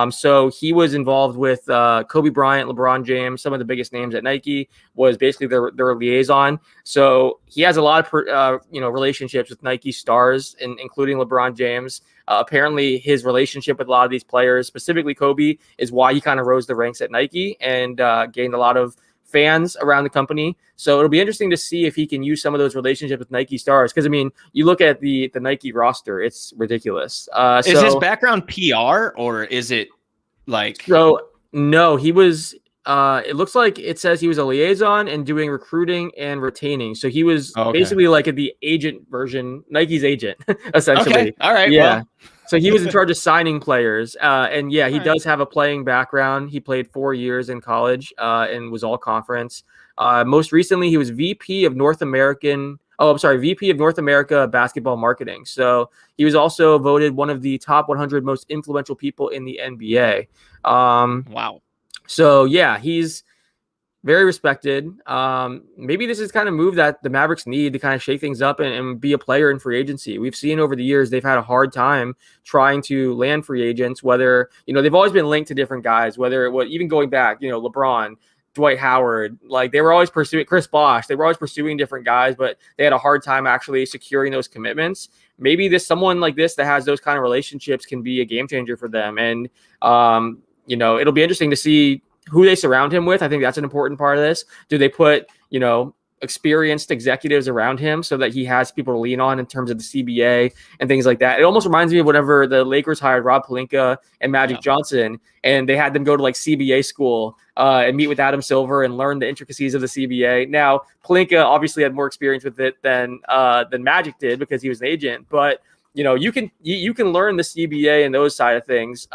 So he was involved with Kobe Bryant, LeBron James, some of the biggest names at Nike, was basically their liaison. So he has a lot of relationships with Nike stars, including LeBron James. Apparently his relationship with a lot of these players, specifically Kobe, is why he kind of rose the ranks at Nike and gained a lot of fans around the company. So it'll be interesting to see if he can use some of those relationships with Nike stars. Because, I mean, you look at the Nike roster, it's ridiculous. Is his background PR or is it like... So, no, he was... it looks like it says he was a liaison and doing recruiting and retaining. So he was basically like the agent version, Nike's agent, essentially. Okay. All right. Yeah. Well. So he was in charge of signing players. And yeah, he does have a playing background. He played 4 years in college and was all conference. Most recently, he was VP of North America basketball marketing. So he was also voted one of the top 100 most influential people in the NBA. Wow. So yeah, he's very respected. Maybe this is kind of move that the Mavericks need to kind of shake things up and be a player in free agency. We've seen over the years they've had a hard time trying to land free agents, whether, they've always been linked to different guys, whether it was even going back, LeBron, Dwight Howard, like they were always pursuing Chris Bosh. They were always pursuing different guys, but they had a hard time actually securing those commitments. Maybe someone like this that has those kind of relationships can be a game changer for them. And, it'll be interesting to see who they surround him with. I think that's an important part of this. Do they put, experienced executives around him so that he has people to lean on in terms of the CBA and things like that? It almost reminds me of whenever the Lakers hired Rob Pelinka and Magic Johnson, and they had them go to like CBA school and meet with Adam Silver and learn the intricacies of the CBA. Now, Pelinka obviously had more experience with it than Magic did because he was an agent, but you can learn the CBA and those side of things.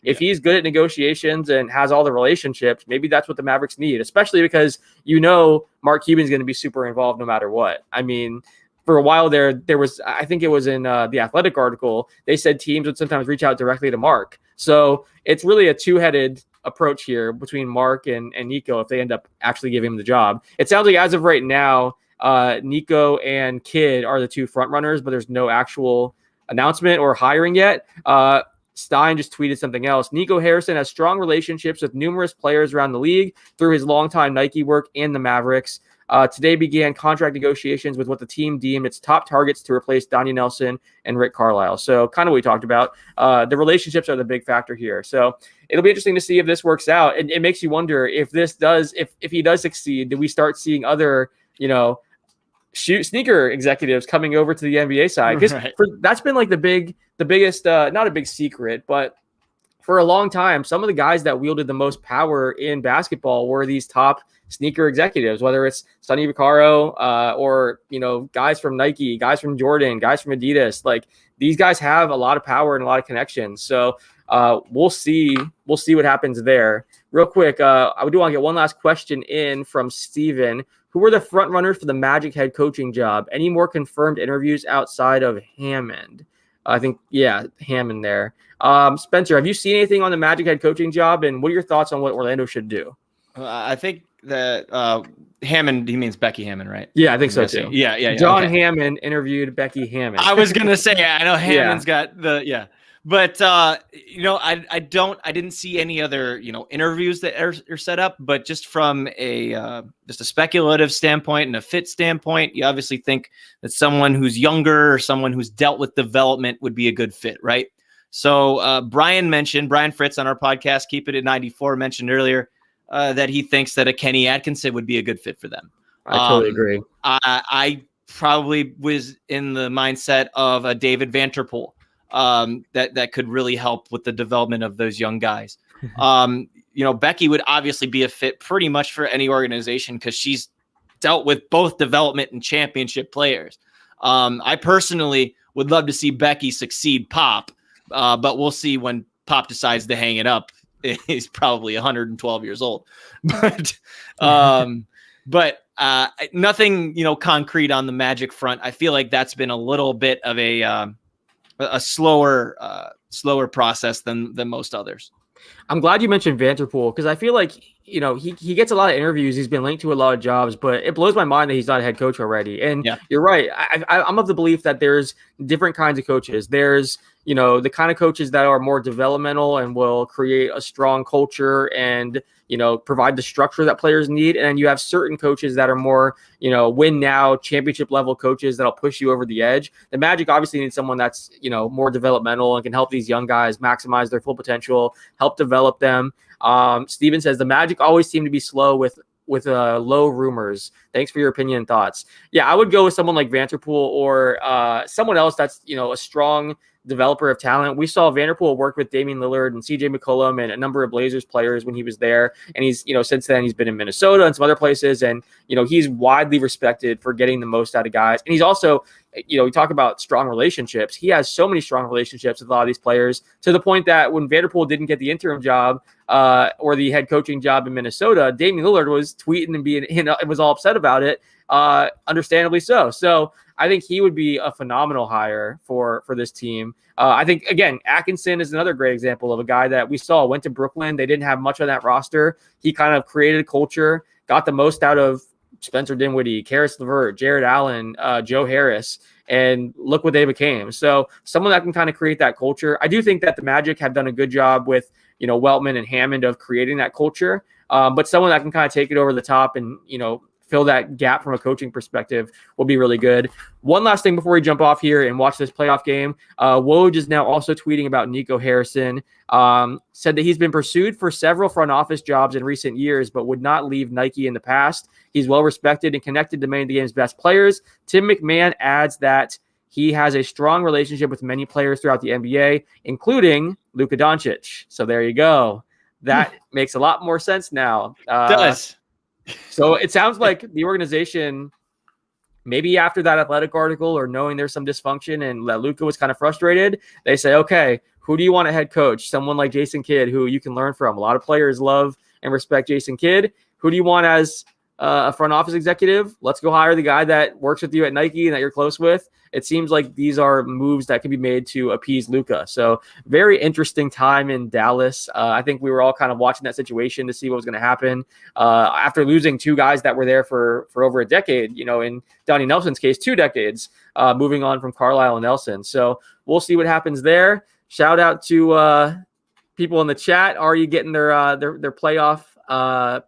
If he's good at negotiations and has all the relationships, maybe that's what the Mavericks need, especially because Mark Cuban's going to be super involved no matter what. I mean, for a while there was, I think it was in the Athletic article, they said teams would sometimes reach out directly to Mark. So it's really a two-headed approach here between Mark and Nico if they end up actually giving him the job. It sounds like as of right now, Nico and Kidd are the two front runners, but there's no actual announcement or hiring yet. Stein just tweeted something else. Nico Harrison has strong relationships with numerous players around the league through his longtime Nike work and the Mavericks. Today began contract negotiations with what the team deemed its top targets to replace Donnie Nelson and Rick Carlisle. So kind of what we talked about. The relationships are the big factor here. So it'll be interesting to see if this works out. It makes you wonder if this does, if he does succeed, do we start seeing other, sneaker executives coming over to the NBA side? Because that's been like the biggest, not a big secret, but for a long time, some of the guys that wielded the most power in basketball were these top sneaker executives, whether it's Sonny Vaccaro or, guys from Nike, guys from Jordan, guys from Adidas. Like, these guys have a lot of power and a lot of connections. So we'll see what happens there. Real quick, I do want to get one last question in from Steven. Who were the front runners for the Magic head coaching job? Any more confirmed interviews outside of Hammond? I think, Hammond there. Spencer, have you seen anything on the Magic head coaching job? And what are your thoughts on what Orlando should do? I think that Hammond, he means Becky Hammond, right? Yeah, I think so too. Yeah. John Hammond interviewed Becky Hammond. I was going to say, I know Hammond's got but I didn't see any other, interviews that are set up, but just from just a speculative standpoint and a fit standpoint, you obviously think that someone who's younger or someone who's dealt with development would be a good fit, right? So Brian Fritz on our podcast, Keep It at 94, mentioned earlier that he thinks that a Kenny Atkinson would be a good fit for them. I totally agree. I probably was in the mindset of a David Vanterpool. That could really help with the development of those young guys. Becky would obviously be a fit pretty much for any organization because she's dealt with both development and championship players. I personally would love to see Becky succeed Pop, but we'll see when Pop decides to hang it up. He's probably 112 years old, but nothing, concrete on the Magic front. I feel like that's been a little bit of a slower process than most others. I'm glad you mentioned Vanterpool because I feel like, he gets a lot of interviews. He's been linked to a lot of jobs, but it blows my mind that he's not a head coach already. And You're right. I'm of the belief that there's different kinds of coaches. There's, the kind of coaches that are more developmental and will create a strong culture and, provide the structure that players need. And then you have certain coaches that are more, win now, championship level coaches that'll push you over the edge. The Magic obviously needs someone that's, more developmental and can help these young guys maximize their full potential, help develop them. Steven says the Magic always seem to be slow with low rumors. Thanks for your opinion and thoughts. Yeah, I would go with someone like Vanterpool or someone else that's, a strong developer of talent. We saw Vanderpool work with Damian Lillard and CJ McCollum and a number of Blazers players when he was there. And he's, since then he's been in Minnesota and some other places. And, he's widely respected for getting the most out of guys. And he's also, we talk about strong relationships. He has so many strong relationships with a lot of these players to the point that when Vanderpool didn't get the interim job or the head coaching job in Minnesota, Damian Lillard was tweeting and being, was all upset about it. Understandably so. So I think he would be a phenomenal hire for this team. I think, again, Atkinson is another great example of a guy that we saw went to Brooklyn. They didn't have much on that roster. He kind of created a culture, got the most out of Spencer Dinwiddie, Karis LeVert, Jared Allen, Joe Harris, and look what they became. So someone that can kind of create that culture. I do think that the Magic have done a good job with, Weltman and Hammond of creating that culture. But someone that can kind of take it over the top and, fill that gap from a coaching perspective will be really good. One last thing before we jump off here and watch this playoff game. Woj is now also tweeting about Nico Harrison. Said that he's been pursued for several front office jobs in recent years, but would not leave Nike in the past. He's well respected and connected to many of the game's best players. Tim McMahon adds that he has a strong relationship with many players throughout the NBA, including Luka Doncic. So there you go. That makes a lot more sense now. It does. So it sounds like the organization, maybe after that Athletic article or knowing there's some dysfunction and that Luka was kind of frustrated, they say, okay, who do you want to head coach? Someone like Jason Kidd, who you can learn from. A lot of players love and respect Jason Kidd. Who do you want as a front office executive? Let's go hire the guy that works with you at Nike and that you're close with. It seems like these are moves that can be made to appease Luka. So very interesting time in Dallas. I think we were all kind of watching that situation to see what was going to happen after losing two guys that were there for over a decade, in Donnie Nelson's case, 2 decades, moving on from Carlisle and Nelson. So we'll see what happens there. shout out to people in the chat. Are you getting their playoff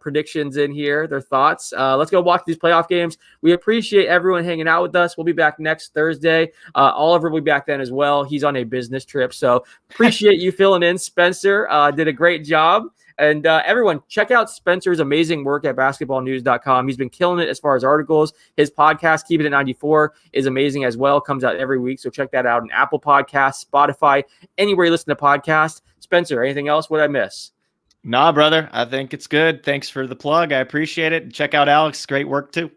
predictions in here, their thoughts? Let's go watch these playoff games. We appreciate everyone hanging out with us. We'll be back next Thursday. Oliver will be back then as well. He's on a business trip, so appreciate you filling in. Spencer did a great job. And everyone, check out Spencer's amazing work at basketballnews.com. He's been killing it as far as articles. His podcast, Keep It at 94, is amazing as well. Comes out every week, so check that out on Apple Podcasts, Spotify, anywhere you listen to podcasts. Spencer, anything else? What did I miss? Nah, brother. I think it's good. Thanks for the plug. I appreciate it. Check out Alex. Great work, too.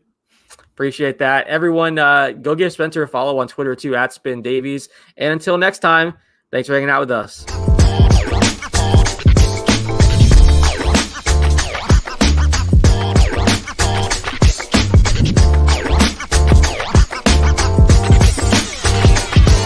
Appreciate that. Everyone, go give Spencer a follow on Twitter, too, @SpinDavies. And until next time, thanks for hanging out with us.